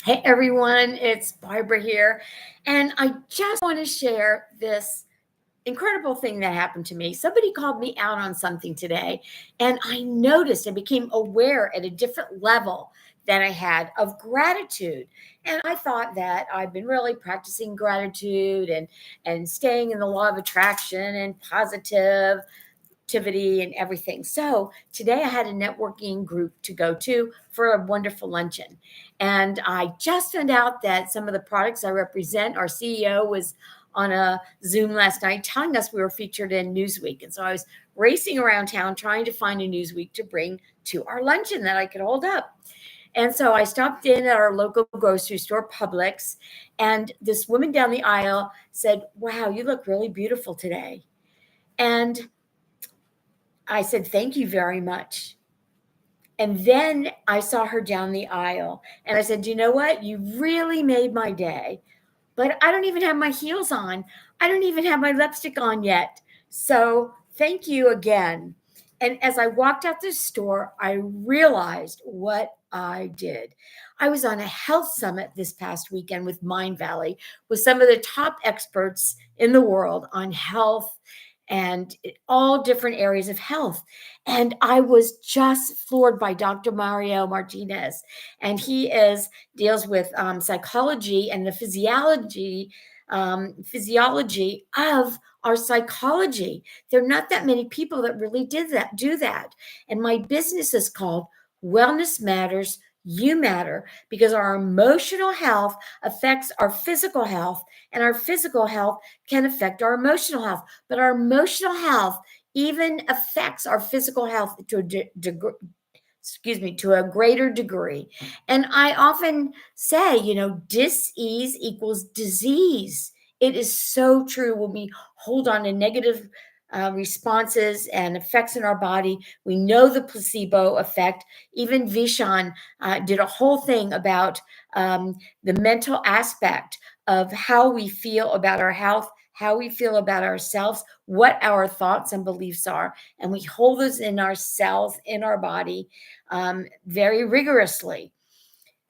Hey everyone, it's Barbara here, and I just want to share this incredible thing that happened to me. Somebody called me out on something today, and I noticed I became aware at a different level that I had of gratitude. And I thought that I've been really practicing gratitude and staying in the law of attraction and positive activity and everything. So today I had a networking group to go to for a wonderful luncheon. And I just found out that some of the products I represent, our CEO was on a Zoom last night telling us we were featured in Newsweek. And so I was racing around town trying to find a Newsweek to bring to our luncheon that I could hold up. And so I stopped in at our local grocery store, Publix, and this woman down the aisle said, "Wow, you look really beautiful today." And I said, "Thank you very much." And then I saw her down the aisle and I said, "You know what? You really made my day, but I don't even have my heels on. I don't even have my lipstick on yet. So thank you again." And as I walked out the store, I realized what I did. I was on a health summit this past weekend with Mind Valley with some of the top experts in the world on health and all different areas of health. And I was just floored by Dr. Mario Martinez. And he deals with psychology and the physiology of our psychology. There are not that many people that really do that. And my business is called Wellness Matters, You Matter, because our emotional health affects our physical health, and our physical health can affect our emotional health. But our emotional health even affects our physical health to to a greater degree. And I often say, dis-ease equals disease. It is so true. When we hold on to negative responses and effects in our body, we know the placebo effect. Even Vishan did a whole thing about the mental aspect of how we feel about our health, how we feel about ourselves, what our thoughts and beliefs are. And we hold those in our cells, in our body, very rigorously.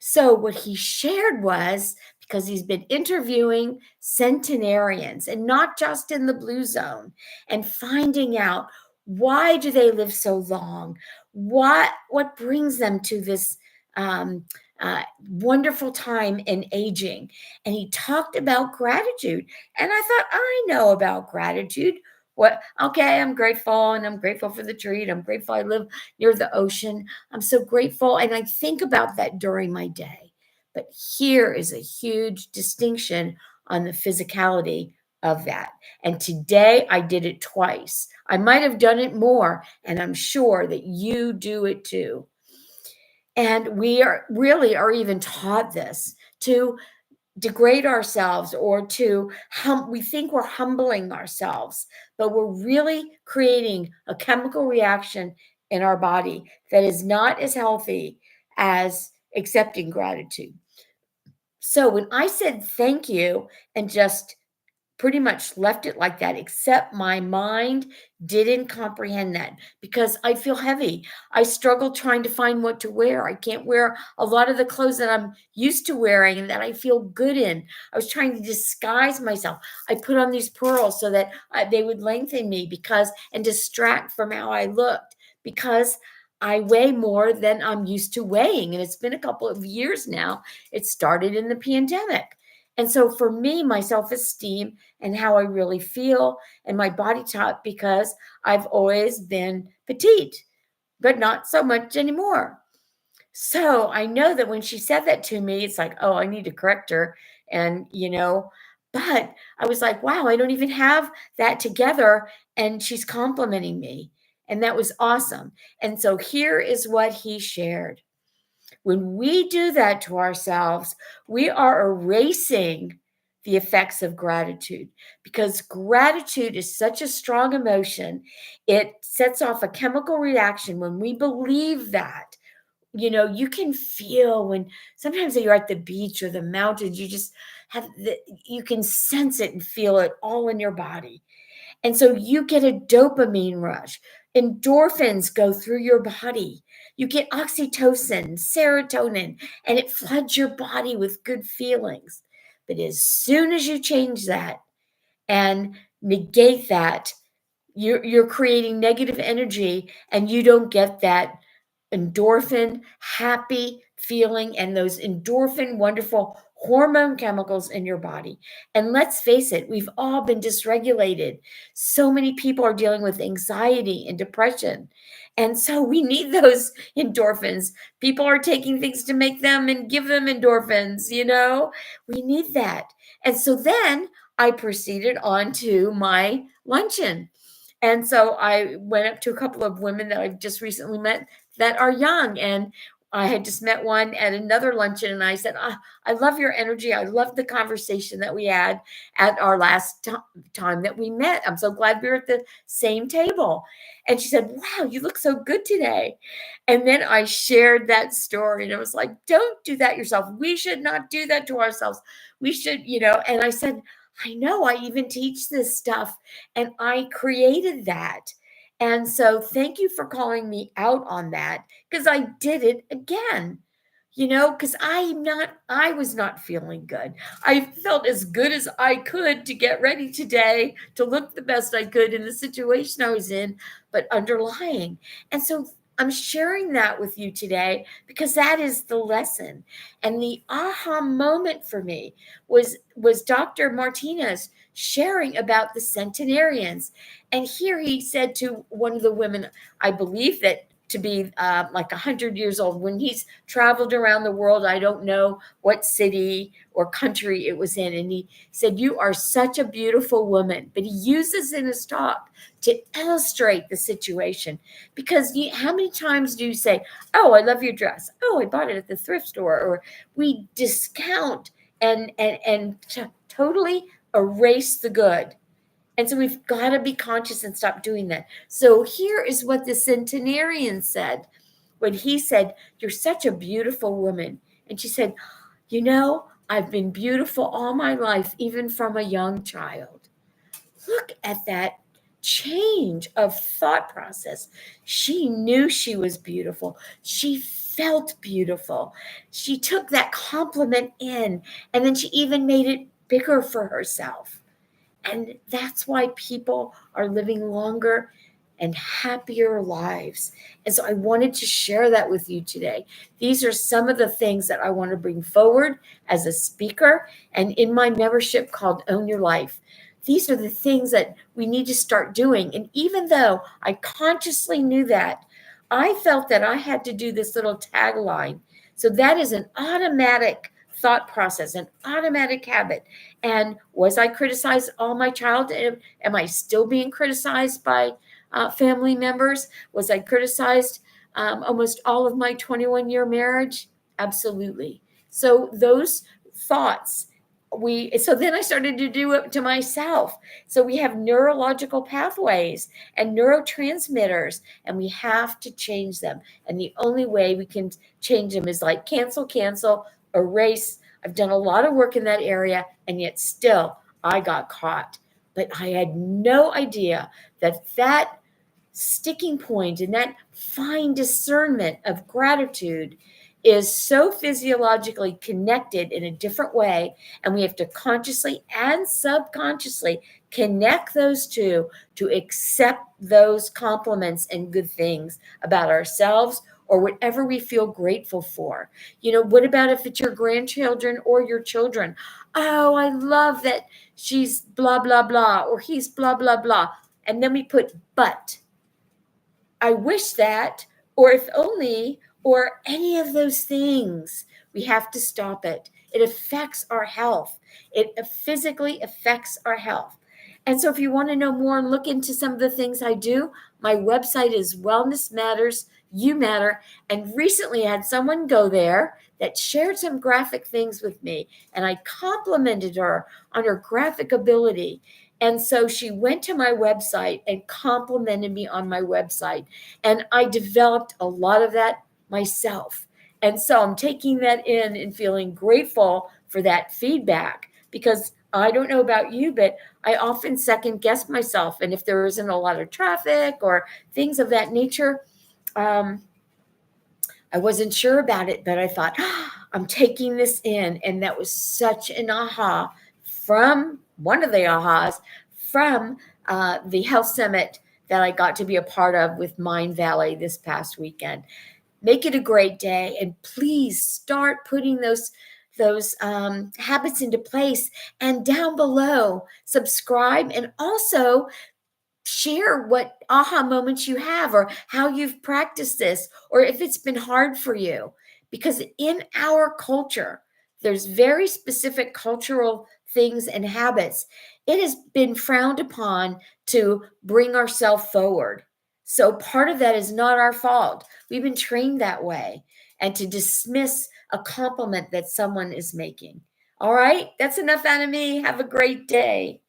So, what he shared was, because he's been interviewing centenarians and not just in the blue zone, and finding out why do they live so long, what brings them to this wonderful time in aging. And he talked about gratitude, and I thought, I know about gratitude. What? Okay, I'm grateful, and I'm grateful for the treat. I'm grateful I live near the ocean. I'm so grateful. And I think about that during my day. But here is a huge distinction on the physicality of that. And today I did it twice. I might have done it more, and I'm sure that you do it too. And we are even taught this to degrade ourselves, or we think we're humbling ourselves, but we're really creating a chemical reaction in our body that is not as healthy as accepting gratitude. So when I said thank you and just pretty much left it like that, except my mind didn't comprehend that because I feel heavy. I struggle trying to find what to wear. I can't wear a lot of the clothes that I'm used to wearing and that I feel good in. I was trying to disguise myself. I put on these pearls so that they would lengthen me and distract from how I looked, because I weigh more than I'm used to weighing. And it's been a couple of years now. It started in the pandemic. And so for me, my self-esteem and how I really feel and my body type, because I've always been petite, but not so much anymore. So I know that when she said that to me, it's like, oh, I need to correct her. But I was like, wow, I don't even have that together. And she's complimenting me. And that was awesome. And so here is what he shared. When we do that to ourselves, we are erasing the effects of gratitude, because gratitude is such a strong emotion. It sets off a chemical reaction when we believe that. You can feel when sometimes you're at the beach or the mountains, you can sense it and feel it all in your body. And so you get a dopamine rush. Endorphins go through your body. you get oxytocin, serotonin, and it floods your body with good feelings. But as soon as you change that and negate that, you're creating negative energy, and you don't get that endorphin happy feeling and those endorphin wonderful hormone chemicals in your body. And let's face it, we've all been dysregulated. So many people are dealing with anxiety and depression, and so we need those endorphins. People are taking things to make them and give them endorphins, we need that. And so then I proceeded on to my luncheon. And so I went up to a couple of women that I've just recently met that are young. And I had just met one at another luncheon, and I said, I love your energy. I love the conversation that we had at our last time that we met. I'm so glad we were at the same table. And she said, wow, you look so good today. And then I shared that story, and I was like, don't do that yourself. We should not do that to ourselves. We should, and I said, I know, I even teach this stuff, and I created that. And so thank you for calling me out on that, because I did it again. Because I was not feeling good. I felt as good as I could to get ready today, to look the best I could in the situation I was in, but underlying. And so I'm sharing that with you today because that is the lesson. And the aha moment for me was Dr. Martinez sharing about the centenarians. And here he said to one of the women, I believe that to be like 100 years old, when he's traveled around the world, I don't know what city or country it was in, and he said, you are such a beautiful woman. But he uses in his talk to illustrate the situation, because how many times do you say, oh, I love your dress, oh, I bought it at the thrift store, or we discount and totally erase the good. And so we've got to be conscious and stop doing that. So here is what the centenarian said when he said, you're such a beautiful woman. And she said, I've been beautiful all my life, even from a young child. Look at that change of thought process. She knew she was beautiful. She felt beautiful. She took that compliment in, and then she even made it bigger for herself. And that's why people are living longer and happier lives. And so I wanted to share that with you today. These are some of the things that I want to bring forward as a speaker and in my membership called Own Your Life. These are the things that we need to start doing. And even though I consciously knew that, I felt that I had to do this little tagline. So that is an automatic thought process, an automatic habit. And was I criticized all my childhood? Am I still being criticized by family members? Was I criticized almost all of my 21-year marriage? Absolutely. So those thoughts, so then I started to do it to myself. So we have neurological pathways and neurotransmitters, and we have to change them. And the only way we can change them is like cancel, erase. I've done a lot of work in that area, and yet still I got caught. But I had no idea that sticking point and that fine discernment of gratitude is so physiologically connected in a different way. And we have to consciously and subconsciously connect those two to accept those compliments and good things about ourselves or whatever we feel grateful for. What about if it's your grandchildren or your children? Oh, I love that she's blah, blah, blah, or he's blah, blah, blah. And then we put but. I wish that, or if only, or any of those things. We have to stop it. It affects our health. It physically affects our health. And so if you want to know more and look into some of the things I do, my website is Wellness Matters, You Matter. And recently I had someone go there that shared some graphic things with me, and I complimented her on her graphic ability. And so she went to my website and complimented me on my website. And I developed a lot of that myself. And so I'm taking that in and feeling grateful for that feedback, because I don't know about you, but I often second guess myself. And if there isn't a lot of traffic or things of that nature, I wasn't sure about it, but I thought, I'm taking this in. And that was such an aha from one of the ahas from the health summit that I got to be a part of with Mind Valley this past weekend. Make it a great day, and please start putting those habits into place. And down below, subscribe, and also share what aha moments you have, or how you've practiced this, or if it's been hard for you. Because in our culture, there's very specific cultural things and habits. It has been frowned upon to bring ourselves forward. So part of that is not our fault. We've been trained that way, and to dismiss a compliment that someone is making. All right, that's enough out of me. Have a great day.